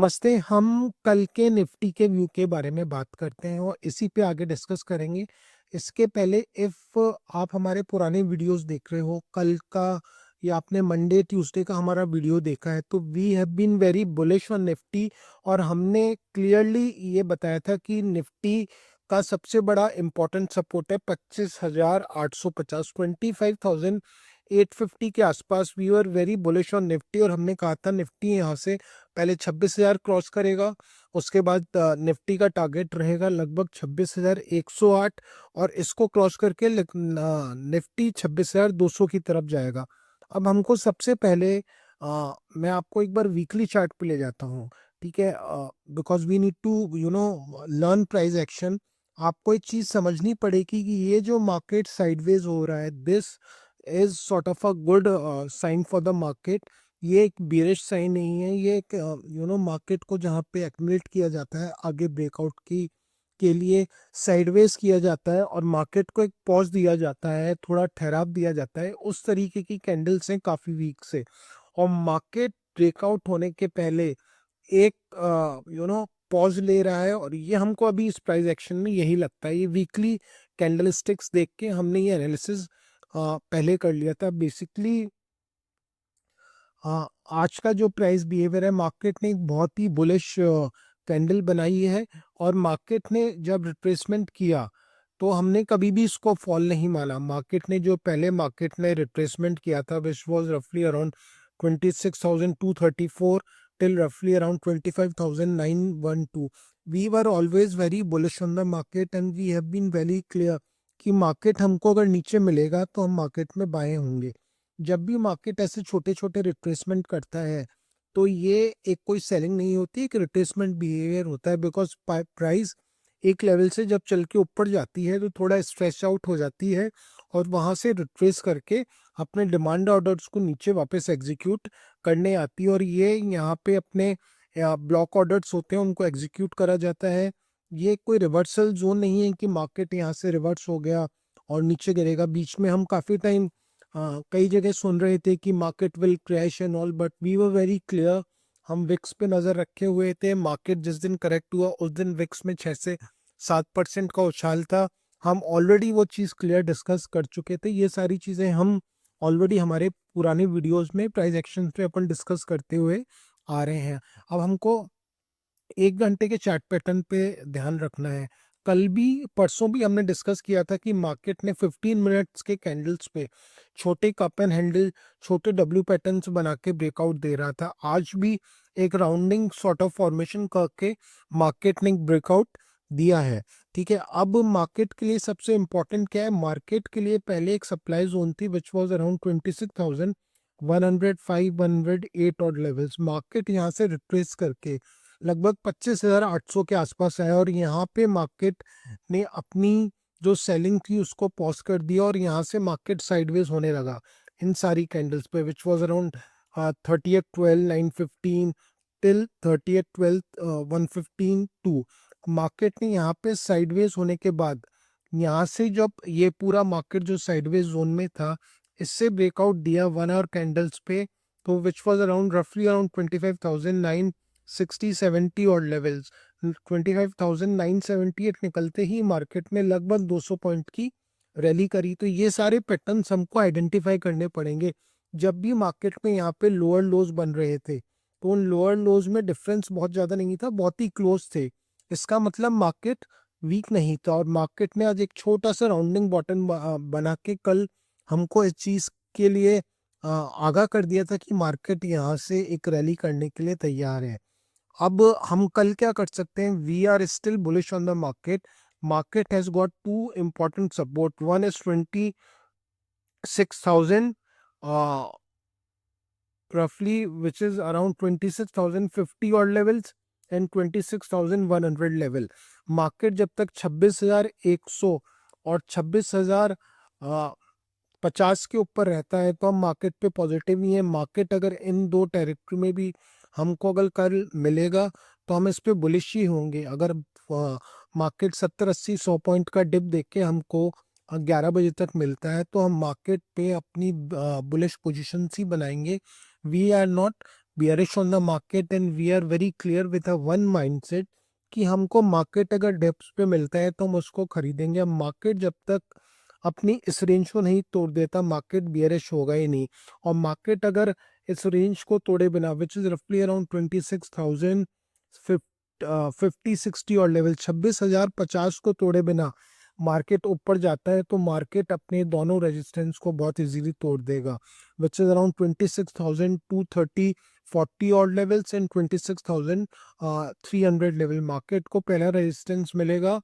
नमस्ते। हम कल के निफ्टी के व्यू के बारे में बात करते हैं और इसी पे आगे डिस्कस करेंगे। इसके पहले इफ आप हमारे पुराने वीडियोस देख रहे हो कल का या आपने मंडे ट्यूसडे का हमारा वीडियो देखा है तो we have been very bullish on Nifty. और हमने क्लियरली ये बताया था कि निफ्टी का सबसे बड़ा इंपॉर्टेंट सपोर्ट है 25,850 25,850 के आसपास। We are very bullish on Nifty और हमने कहा था निफ्टी यहाँ से पहले 26,000 क्रॉस करेगा। उसके बाद निफ्टी का टारगेट रहेगा लगभग 26,108 और इसको क्रॉस करके निफ्टी 26,200 की तरफ जाएगा। अब हमको सबसे पहले मैं आपको एक बार वीकली चार्ट पे ले जाता हूँ, ठीक है, because we need to learn price action. आपको एक चीज समझनी पड़ेगी कि ये जो मार्केट साइडवेज हो रहा है, this is sort of a good sign for the market. ये एक बेरिश साइन नहीं है, ये एक मार्केट को जहाँ पे एक्यूमुलेट किया जाता है आगे ब्रेकआउट की के लिए साइडवेज किया जाता है और मार्केट को एक पॉज दिया जाता है, थोड़ा ठहराव दिया जाता है, उस तरीके की कैंडल्स हैं काफी वीक से। और मार्केट ब्रेकआउट होने के पहले एक पॉज ले रहा है और ये हमको अभी इस प्राइस एक्शन में यही लगता है। ये वीकली कैंडलस्टिक्स देख के हमने ये एनालिसिस पहले कर लिया था बेसिकली। हाँ, आज का जो प्राइस बिहेवियर है, मार्केट ने एक बहुत ही बुलिश कैंडल बनाई है और मार्केट ने जब रिट्रेसमेंट किया तो हमने कभी भी इसको फॉल नहीं माना। मार्केट ने जो पहले मार्केट ने रिट्रेसमेंट किया था विच वाज रफली अराउंड 26,234 टिल रफली around 25,912। We were always very bullish on the market and we have been very clear कि मार्केट हमको अगर नीचे मिलेगा तो हम मार्केट में बाएं होंगे। जब भी मार्केट ऐसे छोटे छोटे रिट्रेसमेंट करता है तो ये एक कोई सेलिंग नहीं होती, एक रिट्रेसमेंट बिहेवियर होता है। बिकॉज प्राइस एक लेवल से जब चल के ऊपर जाती है तो थोड़ा स्ट्रेच आउट हो जाती है और वहां से रिट्रेस करके अपने डिमांड ऑर्डर्स को नीचे वापस एग्जीक्यूट करने आती है। और ये यहाँ पे अपने ब्लॉक ऑर्डर्स होते हैं उनको एग्जीक्यूट करा जाता है। ये कोई रिवर्सल जोन नहीं है कि मार्केट यहाँ से रिवर्स हो गया और नीचे गिरेगा। बीच में हम काफी टाइम कई जगह सुन रहे थे कि market will crash and all, but we were very clear. हम विक्स पे नजर रखे हुए थे। मार्केट जिस दिन करेक्ट हुआ उस दिन विक्स में 6 से 7% का उछाल था। हम ऑलरेडी वो चीज़ क्लियर डिस्कस कर चुके थे। ये सारी चीज़ें हम ऑलरेडी हमारे पुराने वीडियोस में प्राइस एक्शन पे अपन डिस्कस करते हुए आ रहे हैं। अब हमको 1 घंटे के चार्ट पैटर्न पे ध्यान रखना है। कल भी परसों भी हमने डिस्कस किया था कि मार्केट ने 15 मिनट्स के कैंडल्स पे छोटे कप एंड हैंडल, छोटे डब्ल्यू पैटर्न्स बना के ब्रेकआउट दे रहा था। आज भी एक राउंडिंग सॉर्ट ऑफ फॉर्मेशन करके मार्केट ने ब्रेकआउट दिया है, ठीक है। अब मार्केट के लिए सबसे इंपॉर्टेंट क्या है? मार्केट के लिए पहले एक सप्लाई जोन थी विच वाज अराउंड 26,105 108 और लेवल्स। मार्केट यहाँ से रिट्रेस करके लगभग 25,800 के आसपास आया और यहाँ पे मार्केट ने अपनी जो सेलिंग थी उसको पॉज कर दिया और यहाँ से मार्केट साइडवेज होने लगा इन सारी कैंडल्स पे which was around 30th 12 915 till 30th 12 115 2। Market ने यहाँ पे साइडवेज होने के बाद यहाँ से जब ये पूरा मार्केट जो साइडवेज जोन में था इससे ब्रेकआउट दिया 1 आवर कैंडल्स पे, तो विच वाज अराउंड रफली अराउंड 25,960 70 और लेवल्स। 25,978 निकलते ही मार्केट ने लगभग 200 पॉइंट की रैली करी। तो ये सारे पैटर्न्स हमको आइडेंटिफाई करने पड़ेंगे। जब भी मार्केट में यहाँ पे लोअर लोज बन रहे थे तो उन लोअर लोज में डिफरेंस बहुत ज़्यादा नहीं था, बहुत ही क्लोज थे। इसका मतलब मार्केट वीक नहीं था और मार्केट ने आज एक छोटा सा राउंडिंग बॉटम बना के कल हमको इस चीज़ के लिए आगाह कर दिया था कि मार्केट यहाँ से एक रैली करने के लिए तैयार है। अब हम कल क्या कर सकते हैं? We are still bullish on the market. Market has got two important support. One is 26,000 roughly, which is around 26,050 और लेवल्स एंड 26,100 लेवल। मार्केट जब तक 26,100 और 26,050 के ऊपर रहता है तो हम मार्केट पे पॉजिटिव ही है। मार्केट अगर इन दो टेरिटरी में भी हमको अगर कल मिलेगा तो हम इस पे बुलिश ही होंगे। अगर मार्केट 70 80 100 पॉइंट का डिप देख के हमको 11 बजे तक मिलता है तो हम मार्केट पे अपनी बुलिश पोजीशन ही बनाएंगे। We are not bearish on the market and we are very clear with a one mindset कि हमको मार्केट अगर डेप्थ पे मिलता है तो हम उसको खरीदेंगे। मार्केट जब तक अपनी इस रेंज को नहीं तोड़ देता मार्केट बियरिश होगा ही नहीं। और मार्केट अगर इस रेंज को तोड़े बिना विच इज रफली अराउंड 26,000 50-60 और लेवल 26,050 को तोड़े बिना मार्केट ऊपर जाता है तो मार्केट अपने दोनों रेजिस्टेंस को बहुत इजीली तोड़ देगा विच इज अराउंड 26,230 40 और लेवल्स एंड 26,300 लेवल। मार्केट को पहला रेजिस्टेंस मिलेगा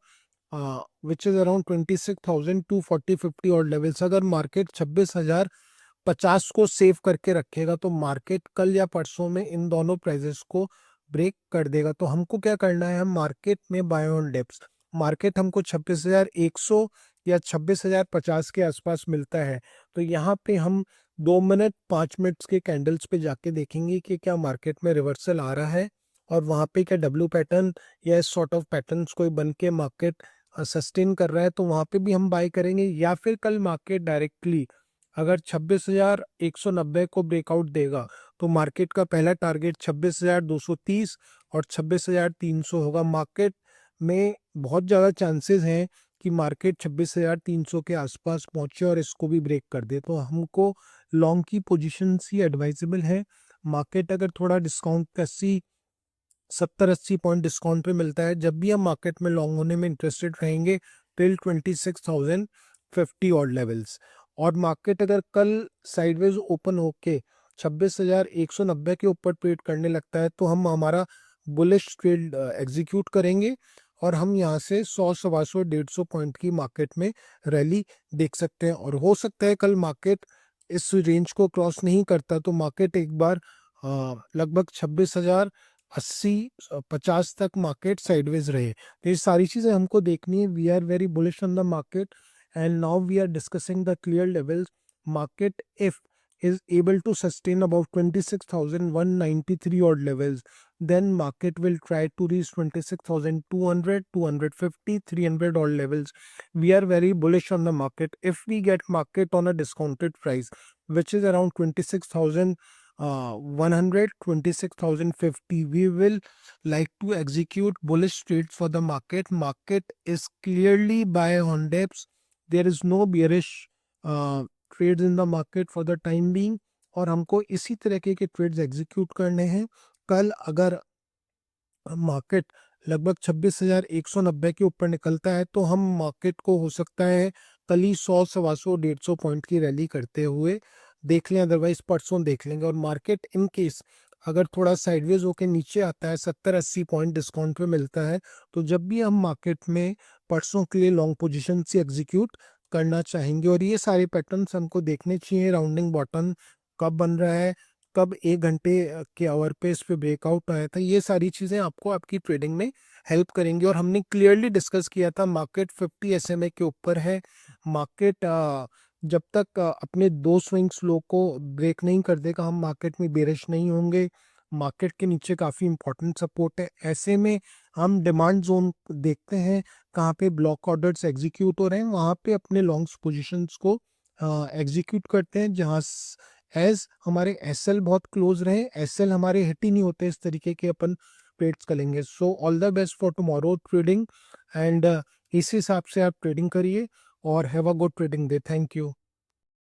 विच इज अराउंड 26,240-50 और लेवल्स। अगर मार्केट 26,050 को सेव करके रखेगा तो मार्केट कल या परसों में इन दोनों प्राइजेस को ब्रेक कर देगा। तो हमको क्या करना है, हम मार्केट में बाय ऑन डिप्स। मार्केट हमको 26,100 या 26,050 के आसपास मिलता है तो यहाँ पे हम 2 मिनट 5 मिनट्स के कैंडल्स पे जाके देखेंगे कि क्या मार्केट में रिवर्सल आ रहा है और वहाँ पे क्या डब्ल्यू पैटर्न या इस सॉर्ट ऑफ पैटर्न्स कोई बन के मार्केट सस्टेन कर रहा है तो वहाँ पे भी हम बाय करेंगे। या फिर कल मार्केट डायरेक्टली अगर 26,190 को ब्रेकआउट देगा तो मार्केट का पहला टारगेट 26,230 और 26,300 होगा। मार्केट में बहुत ज़्यादा चांसेस हैं कि मार्केट 26,300 के आसपास पहुंचे और इसको भी ब्रेक कर दे। तो हमको लॉन्ग की पोजीशन ही एडवाइजेबल है। मार्केट अगर थोड़ा डिस्काउंट 70-80 पॉइंट डिस्काउंट पे मिलता है, जब भी हम मार्केट में लॉन्ग होने में इंटरेस्टेड रहेंगे टिल 26,050 और लेवल्स। और मार्केट अगर कल साइडवेज ओपन होके 26,190 के ऊपर ट्रेड करने लगता है तो हम हमारा बुलिश ट्रेड एग्जीक्यूट करेंगे और हम यहाँ से 100 सवा 100 150 पॉइंट की मार्केट में रैली देख सकते हैं। और हो सकता है कल मार्केट इस रेंज को क्रॉस नहीं करता तो मार्केट एक बार लगभग 26,080-50 तक मार्केट साइडवेज रहे। तो ये सारी चीज़ें हमको देखनी है। We are very bullish on the market and now we are discussing the clear levels. Market if is able to sustain about 26,193 odd levels, then market will try to reach 26,200, 250, 300 odd levels. We are very bullish on the market. If we get market on a discounted price which is around 26,100, 26,050, we will like to execute bullish trades for the market. Market is clearly buy on dips. There is no bearish trades in the market for the time being और हमको इसी तरीके के trades execute करने हैं। कल अगर market लगभग 26,190 के ऊपर निकलता है तो हम मार्केट को हो सकता है कल ही 100 सवा 100 150 पॉइंट की रैली करते हुए देख लें, अदरवाइज परसों देख लेंगे। और मार्केट इन केस अगर थोड़ा साइडवेज होके नीचे आता है 70-80 पॉइंट डिस्काउंट पे मिलता है तो जब भी हम मार्केट में परसों के लिए लॉन्ग पोजीशन से एग्जीक्यूट करना चाहेंगे। और ये सारे पैटर्न्स हमको देखने चाहिए। राउंडिंग बॉटम कब बन रहा है, कब 1 घंटे के आवर पे इस पे ब्रेकआउट आया था, ये सारी चीज़ें आपको आपकी ट्रेडिंग में हेल्प करेंगी। और हमने क्लियरली डिस्कस किया था मार्केट 50 SMA के ऊपर है। मार्केट जब तक अपने 2 स्विंग्स लो को ब्रेक नहीं कर देगा हम मार्केट में बेरिश नहीं होंगे। मार्केट के नीचे काफ़ी इंपॉर्टेंट सपोर्ट है। ऐसे में हम डिमांड जोन देखते हैं कहाँ पे ब्लॉक ऑर्डर्स एग्जीक्यूट हो रहे हैं, वहाँ पे अपने लॉन्ग्स पोजीशंस को एग्जीक्यूट करते हैं। जहाँ एज हमारे एसएल बहुत क्लोज रहे, एसएल हमारे हिट ही नहीं होते इस तरीके के अपन ट्रेड्स करेंगे। So all the best for tomorrow trading and इस हिसाब से आप ट्रेडिंग करिए और have a good trading day. Thank you.